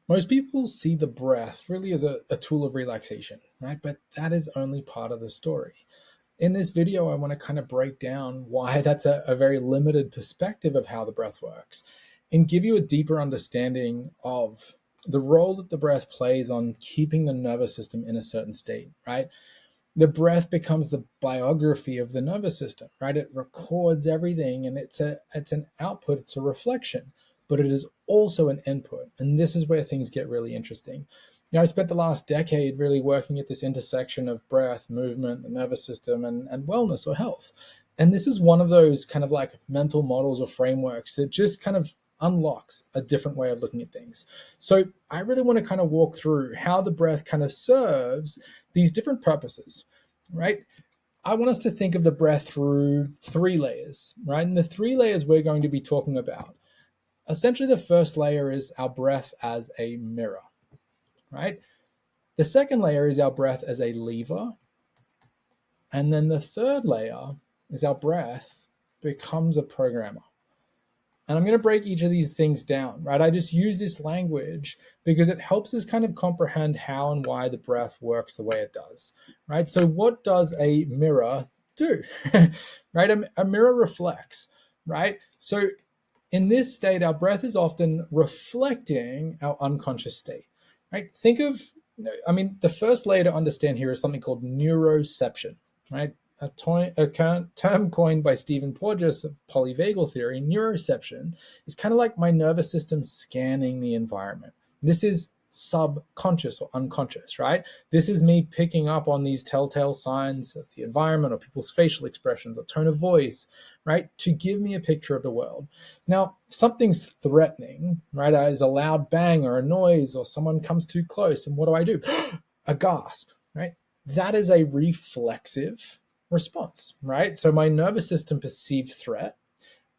Most people see the breath really as a tool of relaxation, right? But that is only part of the story. In this video, I want to kind of break down why that's a very limited perspective of how the breath works and give you a deeper understanding of the role that the breath plays on keeping the nervous system in a certain state, right? The breath becomes the biography of the nervous system, right? It records everything and it's an output, it's a reflection, but it is also an input. And this is where things get really interesting. I spent the last decade really working at this intersection of breath, movement, the nervous system, and wellness or health. And this is one of those kind of like mental models or frameworks that just kind of unlocks a different way of looking at things. So I really want to kind of walk through how the breath kind of serves these different purposes, right? I want us to think of the breath through three layers, right? And the three layers we're going to be talking about. Essentially, the first layer is our breath as a mirror, right? The second layer is our breath as a lever. And then the third layer is our breath becomes a programmer. And I'm going to break each of these things down, right? I just use this language because it helps us kind of comprehend how and why the breath works the way it does, right? So what does a mirror do, right? A mirror reflects, right? So in this state, our breath is often reflecting our unconscious state, right? The first layer to understand here is something called neuroception, right? A term coined by Stephen Porges of polyvagal theory. Neuroception is kind of like my nervous system scanning the environment. This is subconscious or unconscious, right? This is me picking up on these telltale signs of the environment or people's facial expressions or tone of voice, right? To give me a picture of the world. Now, if something's threatening, right? As a loud bang or a noise or someone comes too close, and what do? A gasp, right? That is a reflexive response, right? So my nervous system perceived threat,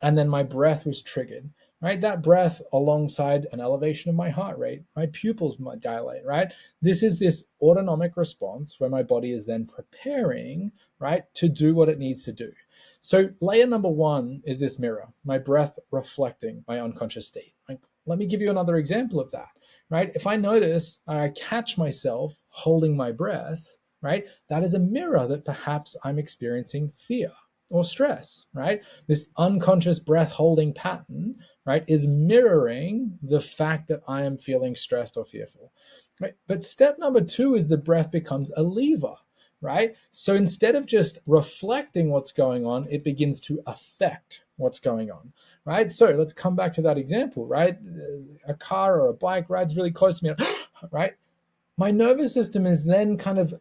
and then my breath was triggered, right? That breath alongside an elevation of my heart rate, my pupils might dilate, right? This is this autonomic response where my body is then preparing, right, to do what it needs to do. So layer number one is this mirror, my breath reflecting my unconscious state. Like, let me give you another example of that, right? If I notice I catch myself holding my breath, right, that is a mirror that perhaps I'm experiencing fear or stress, right? This unconscious breath holding pattern, right, is mirroring the fact that I am feeling stressed or fearful, right? But step number two is the breath becomes a lever, right? So instead of just reflecting what's going on, it begins to affect what's going on, right? So let's come back to that example, right? A car or a bike rides really close to me, right? My nervous system is then kind of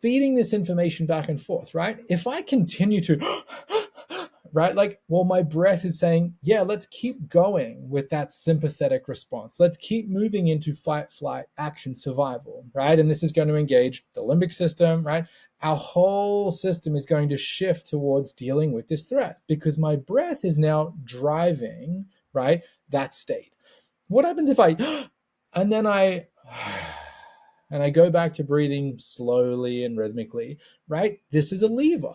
feeding this information back and forth, right? If I continue to, right, my breath is saying, yeah, let's keep going with that sympathetic response. Let's keep moving into fight, flight, action, survival, right? And this is going to engage the limbic system, right? Our whole system is going to shift towards dealing with this threat because my breath is now driving, right, that state. What happens if and then and I go back to breathing slowly and rhythmically, right? This is a lever.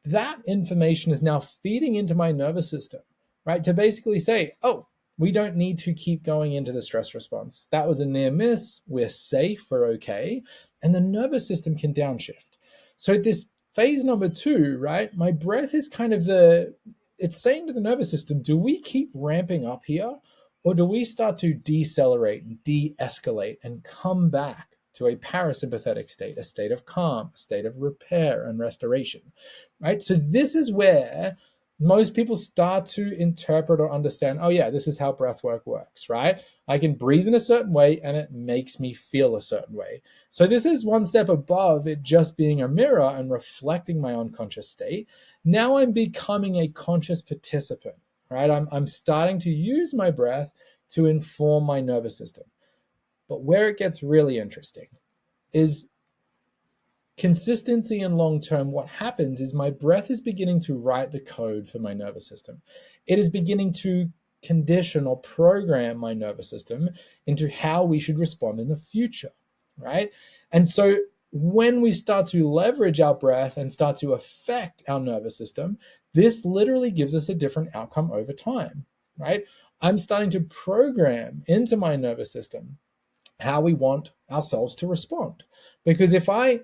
That information is now feeding into my nervous system, right? To basically say, oh, we don't need to keep going into the stress response. That was a near miss. We're safe. We're okay. And the nervous system can downshift. So this phase number two, right? My breath is kind of it's saying to the nervous system, do we keep ramping up here? Or do we start to decelerate and de-escalate and come back to a parasympathetic state, a state of calm, a state of repair and restoration, right? So this is where most people start to interpret or understand, oh yeah, this is how breathwork works, right? I can breathe in a certain way and it makes me feel a certain way. So this is one step above it just being a mirror and reflecting my unconscious state. Now I'm becoming a conscious participant, right? I'm starting to use my breath to inform my nervous system. But where it gets really interesting is consistency and long term. What happens is my breath is beginning to write the code for my nervous system. It is beginning to condition or program my nervous system into how we should respond in the future, right? And so when we start to leverage our breath and start to affect our nervous system, this literally gives us a different outcome over time, right? I'm starting to program into my nervous system how we want ourselves to respond. Because if I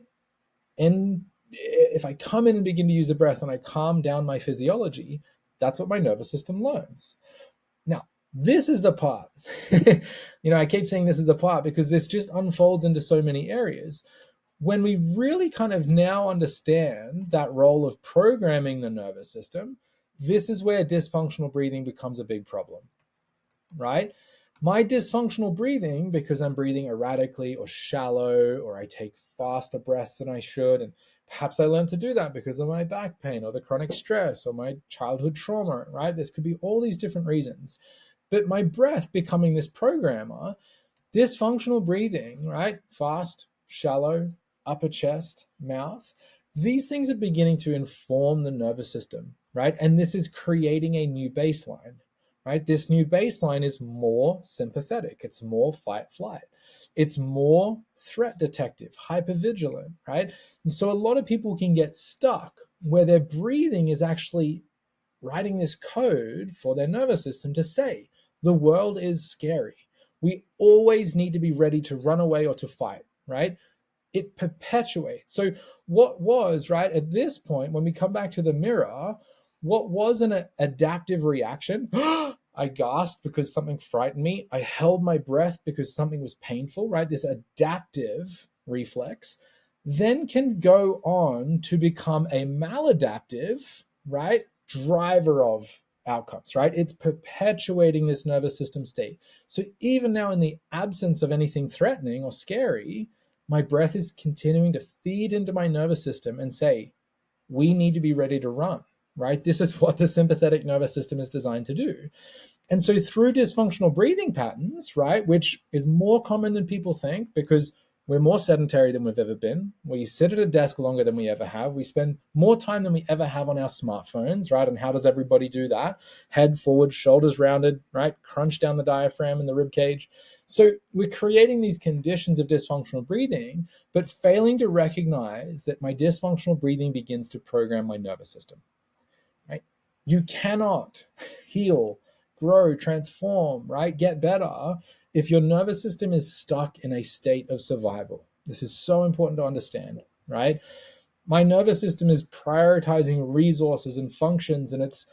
come in and begin to use the breath and I calm down my physiology, that's what my nervous system learns. Now, this is the part. I keep saying this is the part because this just unfolds into so many areas. When we really kind of now understand that role of programming the nervous system, this is where dysfunctional breathing becomes a big problem, right? My dysfunctional breathing, because I'm breathing erratically or shallow, or I take faster breaths than I should, and perhaps I learned to do that because of my back pain or the chronic stress or my childhood trauma, right? This could be all these different reasons. But my breath becoming this programmer, dysfunctional breathing, right? Fast, shallow, upper chest, mouth. These things are beginning to inform the nervous system, right? And this is creating a new baseline, right? This new baseline is more sympathetic. It's more fight flight. It's more threat detective, hypervigilant, right? And so a lot of people can get stuck where their breathing is actually writing this code for their nervous system to say, the world is scary. We always need to be ready to run away or to fight, right? It perpetuates. So what was, right, at this point, when we come back to the mirror, what was an adaptive reaction? I gasped because something frightened me. I held my breath because something was painful, right? This adaptive reflex then can go on to become a maladaptive, right, driver of outcomes, right? It's perpetuating this nervous system state. So even now, in the absence of anything threatening or scary, my breath is continuing to feed into my nervous system and say, we need to be ready to run, right? This is what the sympathetic nervous system is designed to do. And so through dysfunctional breathing patterns, right, which is more common than people think because we're more sedentary than we've ever been. We sit at a desk longer than we ever have. We spend more time than we ever have on our smartphones, right? And how does everybody do that? Head forward, shoulders rounded, right? Crunch down the diaphragm and the rib cage. So we're creating these conditions of dysfunctional breathing, but failing to recognize that my dysfunctional breathing begins to program my nervous system, right? You cannot heal, grow, transform, right? Get better if your nervous system is stuck in a state of survival. This is so important to understand, right? My nervous system is prioritizing resources and functions, and it's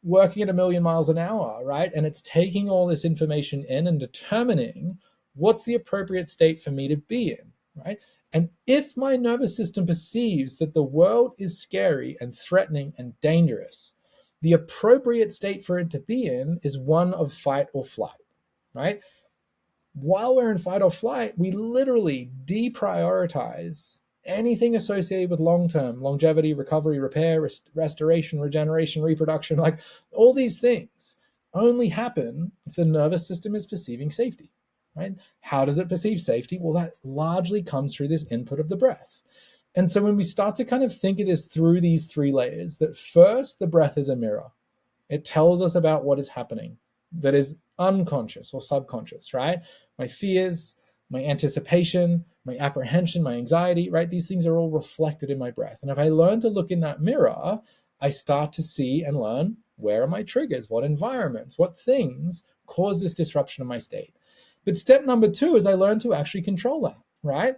working at 1,000,000 miles an hour, right? And it's taking all this information in and determining what's the appropriate state for me to be in, right? And if my nervous system perceives that the world is scary and threatening and dangerous, the appropriate state for it to be in is one of fight or flight, right? While we're in fight or flight, we literally deprioritize anything associated with long-term longevity, recovery, repair, restoration, regeneration, reproduction. Like all these things only happen if the nervous system is perceiving safety, right? How does it perceive safety? Well, that largely comes through this input of the breath. And so when we start to kind of think of this through these three layers, that first, the breath is a mirror. It tells us about what is happening that is unconscious or subconscious, right? My fears, my anticipation, my apprehension, my anxiety, right? These things are all reflected in my breath. And if I learn to look in that mirror, I start to see and learn, where are my triggers? What environments, what things cause this disruption of my state? But step number 2 is I learn to actually control that, right?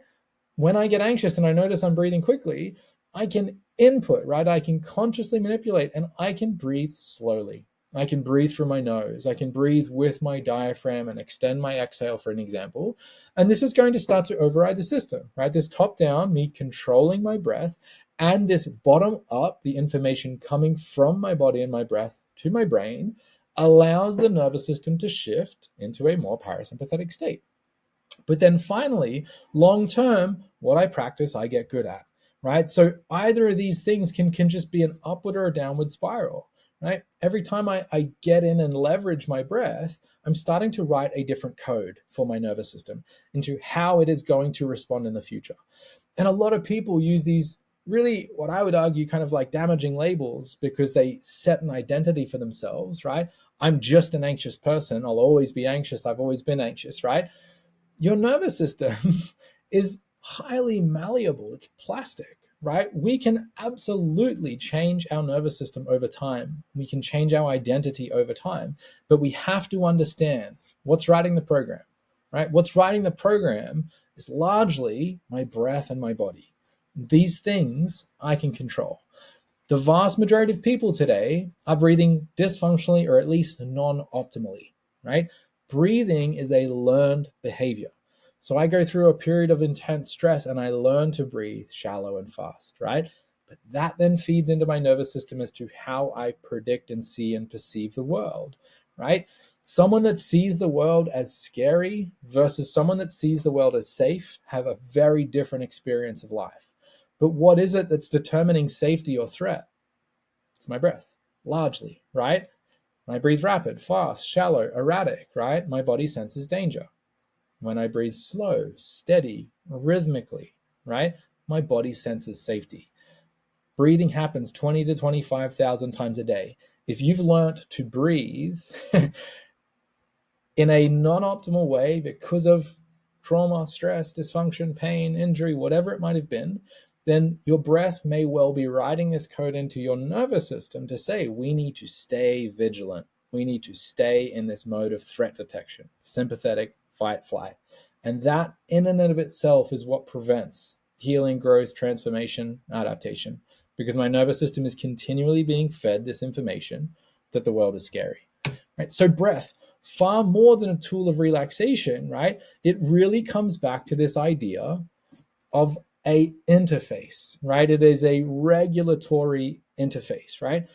When I get anxious and I notice I'm breathing quickly, I can input, right? I can consciously manipulate and I can breathe slowly. I can breathe through my nose. I can breathe with my diaphragm and extend my exhale, for an example. And this is going to start to override the system, right? This top down, me controlling my breath, and this bottom up, the information coming from my body and my breath to my brain, allows the nervous system to shift into a more parasympathetic state. But then finally, long term, what I practice, I get good at, right? So either of these things can just be an upward or a downward spiral, right? Every time I get in and leverage my breath, I'm starting to write a different code for my nervous system into how it is going to respond in the future. And a lot of people use these really, what I would argue, kind of like damaging labels because they set an identity for themselves, right? I'm just an anxious person. I'll always be anxious. I've always been anxious, right? Your nervous system is highly malleable. It's plastic, right? We can absolutely change our nervous system over time. We can change our identity over time, but we have to understand what's writing the program, right? What's writing the program is largely my breath and my body. These things I can control. The vast majority of people today are breathing dysfunctionally or at least non optimally, right? Breathing is a learned behavior. So I go through a period of intense stress and I learn to breathe shallow and fast, right? But that then feeds into my nervous system as to how I predict and see and perceive the world, right? Someone that sees the world as scary versus someone that sees the world as safe have a very different experience of life. But what is it that's determining safety or threat? It's my breath, largely, right? When I breathe rapid, fast, shallow, erratic, right? My body senses danger. When I breathe slow, steady, rhythmically, right? My body senses safety. Breathing happens 20 to 25,000 times a day. If you've learned to breathe in a non-optimal way because of trauma, stress, dysfunction, pain, injury, whatever it might have been, then your breath may well be writing this code into your nervous system to say, we need to stay vigilant. We need to stay in this mode of threat detection, sympathetic, fight, flight. And that in and of itself is what prevents healing, growth, transformation, adaptation, because my nervous system is continually being fed this information that the world is scary. Right? So breath, far more than a tool of relaxation, right? It really comes back to this idea of a interface, right? It is a regulatory interface, right?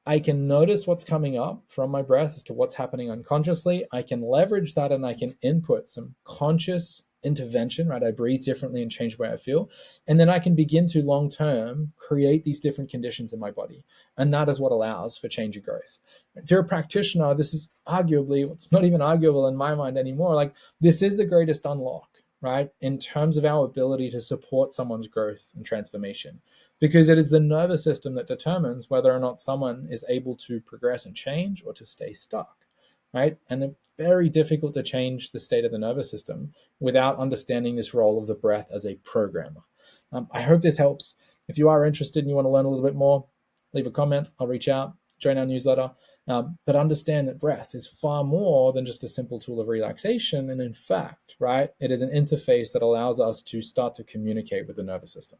I can notice what's coming up from my breath as to what's happening unconsciously. I can leverage that and I can input some conscious intervention, right? I breathe differently and change the way I feel. And then I can begin to long term create these different conditions in my body. And that is what allows for change and growth. If you're a practitioner, this is arguably, it's not even arguable in my mind anymore, like this is the greatest unlock, right? In terms of our ability to support someone's growth and transformation, because it is the nervous system that determines whether or not someone is able to progress and change or to stay stuck, right? And it's very difficult to change the state of the nervous system without understanding this role of the breath as a programmer. I hope this helps. If you are interested and you want to learn a little bit more, leave a comment. I'll reach out, join our newsletter. But understand that breath is far more than just a simple tool of relaxation. And in fact, right, it is an interface that allows us to start to communicate with the nervous system.